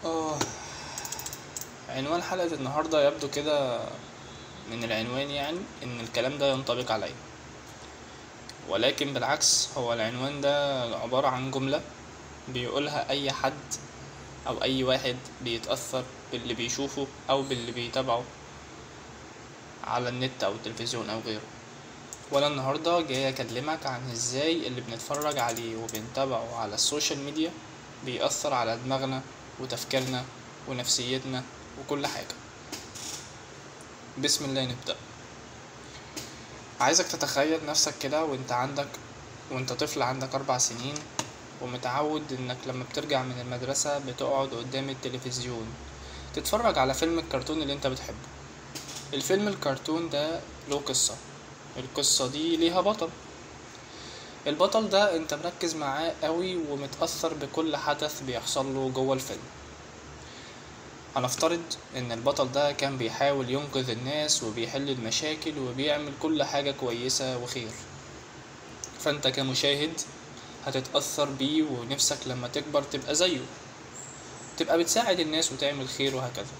آه عنوان حلقة النهاردة يبدو كده من العنوان يعني إن الكلام ده ينطبق عليا، ولكن بالعكس هو العنوان ده عبارة عن جملة بيقولها أي حد أو أي واحد بيتأثر باللي بيشوفه أو باللي بيتابعه على النت أو التلفزيون أو غيره. وأنا النهاردة جاي أكلمك عن إزاي اللي بنتفرج عليه وبنتابعه على السوشيال ميديا بيأثر على دماغنا وتفكيرنا ونفسيتنا وكل حاجة. بسم الله نبدأ. عايزك تتخيل نفسك كده وانت طفل عندك 4 سنين، ومتعود انك لما بترجع من المدرسة بتقعد قدام التلفزيون تتفرج على فيلم الكرتون اللي انت بتحبه. الفيلم الكرتون ده له قصة، القصة دي ليها بطل. البطل ده انت مركز معاه قوي ومتأثر بكل حدث بيحصل له جوه الفيلم. هنفترض ان البطل ده كان بيحاول ينقذ الناس وبيحل المشاكل وبيعمل كل حاجة كويسة وخير، فانت كمشاهد هتتأثر بيه ونفسك لما تكبر تبقى زيه، تبقى بتساعد الناس وتعمل خير وهكذا.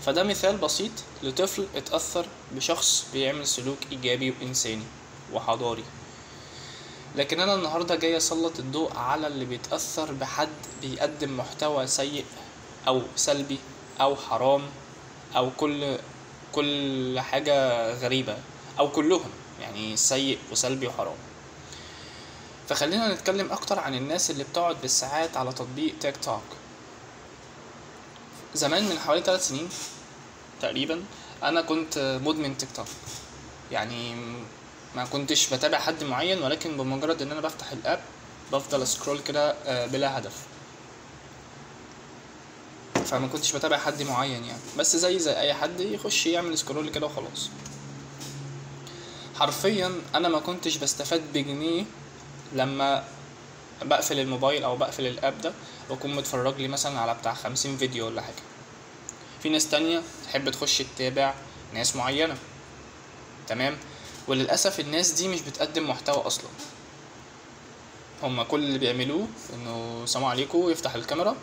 فده مثال بسيط لطفل اتأثر بشخص بيعمل سلوك ايجابي وانساني وحضاري. لكن انا النهاردة جاي اسلط الضوء على اللي بيتأثر بحد بيقدم محتوى سيء او سلبي او حرام او كل حاجة غريبة او كلهم، يعني سيء وسلبي وحرام. فخلينا نتكلم اكتر عن الناس اللي بتقعد بالساعات على تطبيق تيك توك. زمان من حوالي 3 سنين تقريبا انا كنت مدمن تيك توك، يعني ما كنتش بتابع حد معين، ولكن بمجرد ان انا بفتح الاب بفضل سكرول كده بلا هدف. فما كنتش بتابع حد معين يعني، بس زي اي حد يخش يعمل سكرول كده وخلاص. حرفيا انا ما كنتش بستفاد بجنيه لما بقفل الموبايل او بقفل الاب ده واكون متفرج لي مثلا على بتاع 50 فيديو ولا حاجه. في ناس تانية تحب تخش تتابع ناس معينه، تمام، وللاسف الناس دي مش بتقدم محتوى اصلا. هما كل اللي بيعملوه انه سلام عليكم يفتح الكاميرا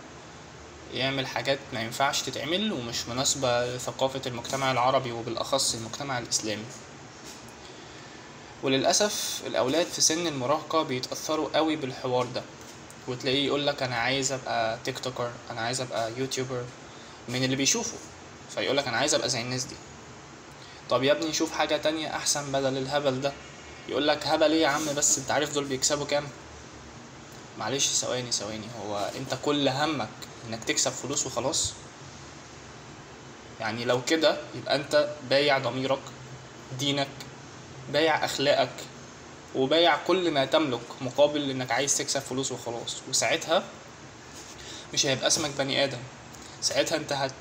يعمل حاجات ما ينفعش تتعمل ومش مناسبة لثقافة المجتمع العربي وبالأخص المجتمع الإسلامي. وللأسف الأولاد في سن المراهقة بيتأثروا قوي بالحوار ده، وتلاقيه يقولك أنا عايز أبقى تيك توكر، أنا عايز أبقى يوتيوبر من اللي بيشوفه، فيقولك أنا عايز أبقى زي الناس دي. طب يا ابني شوف حاجة تانية أحسن بدل الهبل ده. يقولك هبل إيه يا عم، بس انت عارف دول بيكسبوا كام؟ معلش ثواني، هو انت كل همك انك تكسب فلوس وخلاص؟ يعني لو كده يبقى انت بايع ضميرك، دينك، بايع اخلاقك، وبايع كل ما تملك مقابل انك عايز تكسب فلوس وخلاص. وساعتها مش هيبقى اسمك بني ادم، ساعتها انت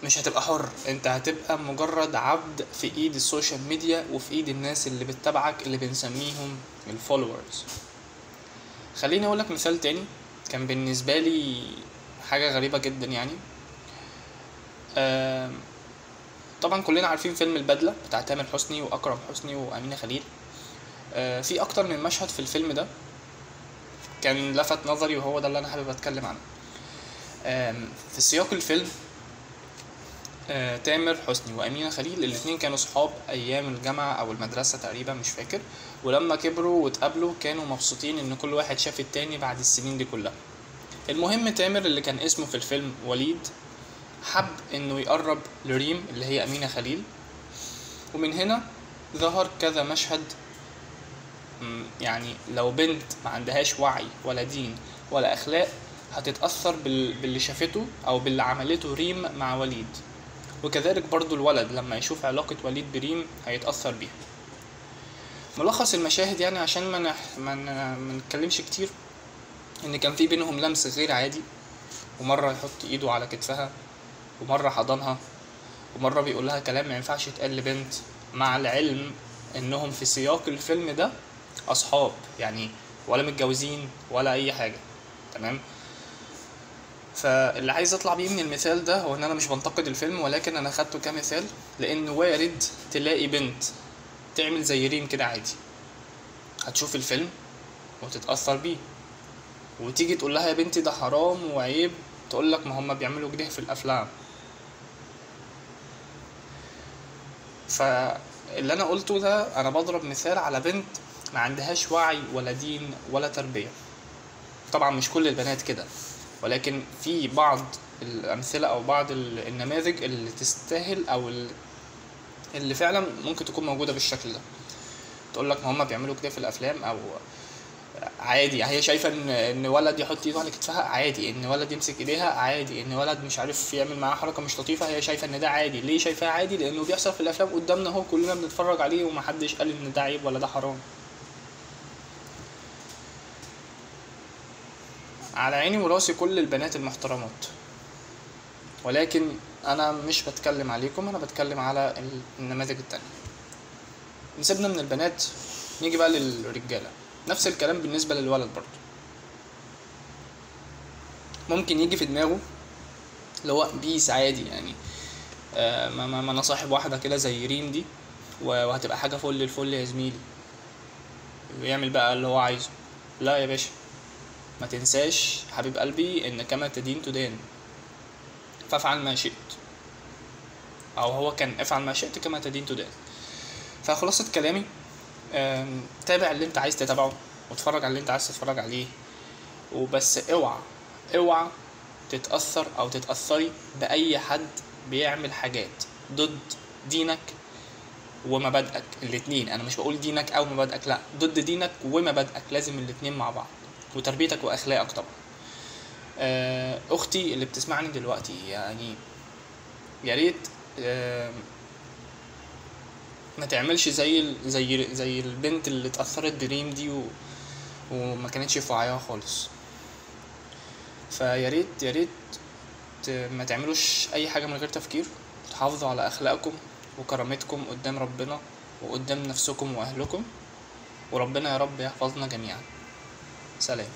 مش هتبقى حر، انت هتبقى مجرد عبد في ايد السوشيال ميديا وفي ايد الناس اللي بتتابعك اللي بنسميهم الفولورز. خليني اقولك مثال تاني كان بالنسبة لي حاجة غريبة جدا يعني. طبعا كلنا عارفين فيلم البدلة بتاع تامر حسني واكرم حسني وامينة خليل. في اكتر من مشهد في الفيلم ده كان لفت نظري، وهو ده اللي انا حابب اتكلم عنه. في سياق الفيلم تامر حسني وامينة خليل الاتنين كانوا صحاب ايام الجامعة او المدرسة تقريبا مش فاكر، ولما كبروا واتقابلوا كانوا مبسوطين ان كل واحد شاف التاني بعد السنين دي كلها. المهم تامر اللي كان اسمه في الفيلم وليد حب انه يقرب لريم اللي هي امينة خليل، ومن هنا ظهر كذا مشهد. يعني لو بنت ما عندهاش وعي ولا دين ولا اخلاق هتتأثر باللي شافته او باللي عملته ريم مع وليد، وكذلك برضو الولد لما يشوف علاقة وليد بريم هيتأثر بيها. ملخص المشاهد يعني عشان ما نتكلمش كتير، ان كان في بينهم لمس غير عادي، ومرة يحط ايده على كتفها، ومرة حضنها، ومرة بيقول لها كلام ما ينفعش يتقال لبنت، مع العلم انهم في سياق الفيلم ده اصحاب يعني، ولا متجوزين ولا اي حاجة، تمام. فاللي عايز اطلع بيه من المثال ده هو ان انا مش بنتقد الفيلم، ولكن انا خدته كمثال لان وارد تلاقي بنت تعمل زي ريم كده عادي، هتشوف الفيلم وتتأثر بيه، وتيجي تقول لها يا بنتي ده حرام وعيب، تقول لك ما هم بيعملوا كده في الافلام. فاللي انا قلته ده انا بضرب مثال على بنت ما عندهاش وعي ولا دين ولا تربية. طبعا مش كل البنات كده، ولكن في بعض الامثلة او بعض النماذج اللي تستاهل او اللي فعلا ممكن تكون موجودة بالشكل ده. تقول لك ما هم بيعملوا كده في الافلام، او عادي هي شايفه ان ولد يحط ايده على كتفها عادي، ان ولد يمسك ايديها عادي، ان ولد مش عارف يعمل معاها حركه مش لطيفه هي شايفه ان ده عادي. ليه شايفاه عادي؟ لانه بيحصل في الافلام قدامنا اهو، كلنا بنتفرج عليه ومحدش قال ان ده عيب ولا ده حرام. على عيني وراسي كل البنات المحترمات، ولكن انا مش بتكلم عليكم، انا بتكلم على النماذج التانية. نسيبنا من البنات، نيجي بقى للرجاله. نفس الكلام بالنسبه للولد برضو. ممكن يجي في دماغه اللي هو بيس عادي يعني، ما انا صاحب واحده كده زي ريم دي وهتبقى حاجه فل الفل يا زميلي، ويعمل بقى اللي هو عايزه. لا يا باشا، ما تنساش حبيب قلبي ان كما تدين تدان، فافعل ما شئت، او هو كان افعل ما شئت كما تدين تدان. فخلاصة كلامي، تابع اللي انت عايز تتابعه واتفرج على اللي انت عايز تتفرج عليه، وبس اوعى تتأثر او تتأثري بأي حد بيعمل حاجات ضد دينك ومبادئك الاتنين. انا مش بقول دينك او مبادئك، لا، ضد دينك ومبادئك، لازم الاتنين مع بعض، وتربيتك واخلاقك طبعا. اختي اللي بتسمعني دلوقتي، يعني يا ريت ما تعملش زي البنت اللي اتأثرت بريم دي وما كانتش في وعيها خالص. فيا ريت ما تعملوش اي حاجه من غير تفكير، تحافظوا على اخلاقكم وكرامتكم قدام ربنا وقدام نفسكم واهلكم، وربنا يا رب يحفظنا جميعا. سلام.